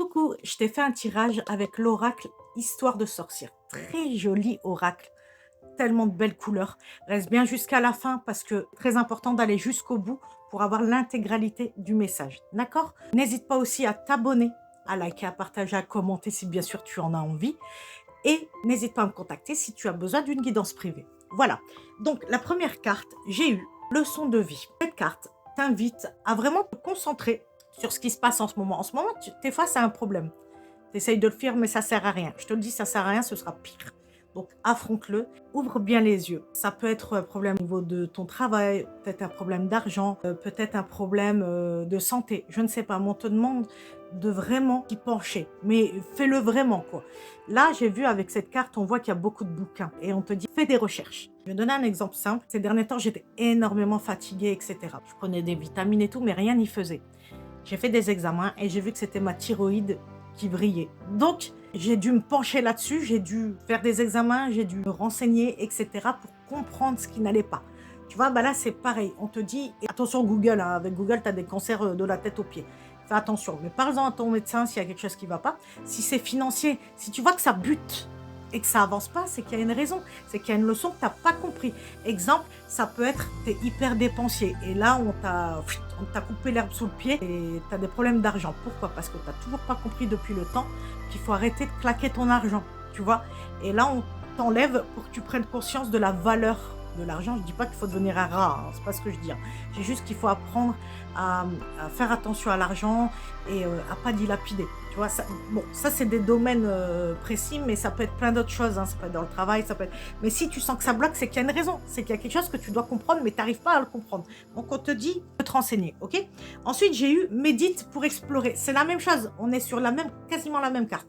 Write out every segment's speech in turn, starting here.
Coucou, je t'ai fait un tirage avec l'oracle Histoire de sorcière. Très joli oracle, tellement de belles couleurs. Reste bien jusqu'à la fin parce que très important d'aller jusqu'au bout pour avoir l'intégralité du message. D'accord? N'hésite pas aussi à t'abonner, à liker, à partager, à commenter si bien sûr tu en as envie. Et n'hésite pas à me contacter si tu as besoin d'une guidance privée. Voilà. Donc la première carte, j'ai eu leçon de vie. Cette carte t'invite à vraiment te concentrer sur ce qui se passe en ce moment. En ce moment, tu es face à un problème. Tu essayes de le fuir, mais ça sert à rien. Je te le dis, ça sert à rien, ce sera pire. Donc affronte-le, ouvre bien les yeux. Ça peut être un problème au niveau de ton travail, peut-être un problème d'argent, peut-être un problème de santé. Je ne sais pas, mais on te demande de vraiment t'y pencher. Mais fais-le vraiment, quoi. Là, j'ai vu avec cette carte, on voit qu'il y a beaucoup de bouquins. Et on te dit, fais des recherches. Je vais donner un exemple simple. Ces derniers temps, j'étais énormément fatiguée, etc. Je prenais des vitamines et tout, mais rien n'y faisait. J'ai fait des examens et j'ai vu que c'était ma thyroïde qui brillait. Donc, j'ai dû me pencher là-dessus, j'ai dû faire des examens, j'ai dû me renseigner, etc. pour comprendre ce qui n'allait pas. Tu vois, bah là, c'est pareil. On te dit, et attention Google, hein, avec Google, tu as des cancers de la tête aux pieds. Fais attention. Mais parle-en à ton médecin s'il y a quelque chose qui ne va pas. Si c'est financier, si tu vois que ça bute et que ça avance pas, c'est qu'il y a une raison. C'est qu'il y a une leçon que tu n'as pas compris. Exemple, ça peut être, tu es hyper dépensier. Et là, on t'a coupé l'herbe sous le pied et tu as des problèmes d'argent. Pourquoi? Parce que tu n'as toujours pas compris depuis le temps qu'il faut arrêter de claquer ton argent, tu vois. Et là, on t'enlève pour que tu prennes conscience de la valeur de l'argent. Je dis pas qu'il faut devenir un rat, hein, c'est pas ce que je dis. Hein. J'ai juste qu'il faut apprendre à faire attention à l'argent et à pas dilapider. Tu vois, ça, bon, ça c'est des domaines précis, mais ça peut être plein d'autres choses. Hein. Ça peut être dans le travail, ça peut être... Mais si tu sens que ça bloque, c'est qu'il y a une raison. C'est qu'il y a quelque chose que tu dois comprendre, mais tu n'arrives pas à le comprendre. Donc on te dit de te renseigner, ok? Ensuite, j'ai eu médite pour explorer. C'est la même chose. On est sur la même, quasiment la même carte.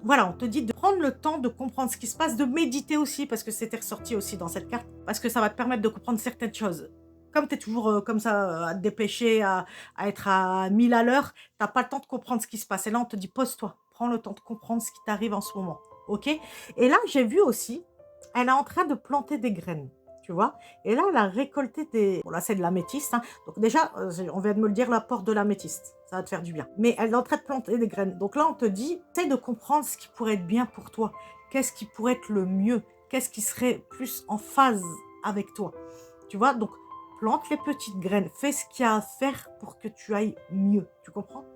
Voilà, on te dit de prendre le temps de comprendre ce qui se passe, de méditer aussi, parce que c'était ressorti aussi dans cette carte, parce que ça va te permettre de comprendre certaines choses. Comme tu es toujours comme ça, à te dépêcher, à être à 1000 à l'heure, tu n'as pas le temps de comprendre ce qui se passe. Et là, on te dit, pose-toi, prends le temps de comprendre ce qui t'arrive en ce moment. OK? Et là, j'ai vu aussi, elle est en train de planter des graines, tu vois? Et là, elle a récolté des... Bon, là, c'est de l'améthyste. Hein. Donc déjà, on vient de me le dire, l'apport de l'améthyste. Ça va te faire du bien. Mais elle est en train de planter des graines. Donc là, on te dit, essaye de comprendre ce qui pourrait être bien pour toi. Qu'est-ce qui pourrait être le mieux? Qu'est-ce qui serait plus en phase avec toi? Tu vois? Donc, plante les petites graines, fais ce qu'il y a à faire pour que tu ailles mieux, tu comprends?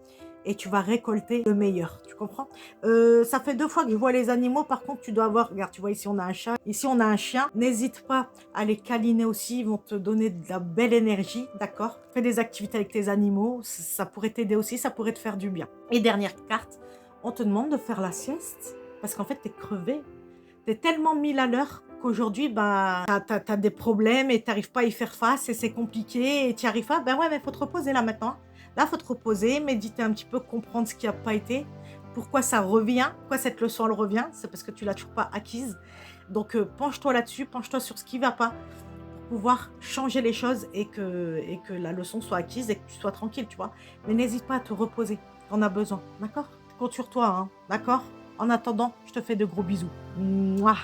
Et tu vas récolter le meilleur, tu comprends? Ça fait 2 fois que je vois les animaux, par contre tu dois avoir regarde, tu vois ici on a un chat, ici on a un chien, n'hésite pas à les câliner aussi, ils vont te donner de la belle énergie, d'accord? Fais des activités avec tes animaux, ça pourrait t'aider aussi, ça pourrait te faire du bien. Et dernière carte, on te demande de faire la sieste, parce qu'en fait tu es crevé. Tu es tellement 1000 à l'heure qu'aujourd'hui, bah, tu as des problèmes et tu n'arrives pas à y faire face et c'est compliqué et tu n'y arrives pas. Ben ouais, mais il faut te reposer là maintenant. Là, il faut te reposer, méditer un petit peu, comprendre ce qui n'a pas été, pourquoi ça revient, pourquoi cette leçon elle revient. C'est parce que tu l'as toujours pas acquise. Donc, penche-toi là-dessus, penche-toi sur ce qui ne va pas pour pouvoir changer les choses et que la leçon soit acquise et que tu sois tranquille, tu vois. Mais n'hésite pas à te reposer. Tu en as besoin, d'accord? Je compte sur toi, hein, d'accord? En attendant, je te fais de gros bisous. Mouah.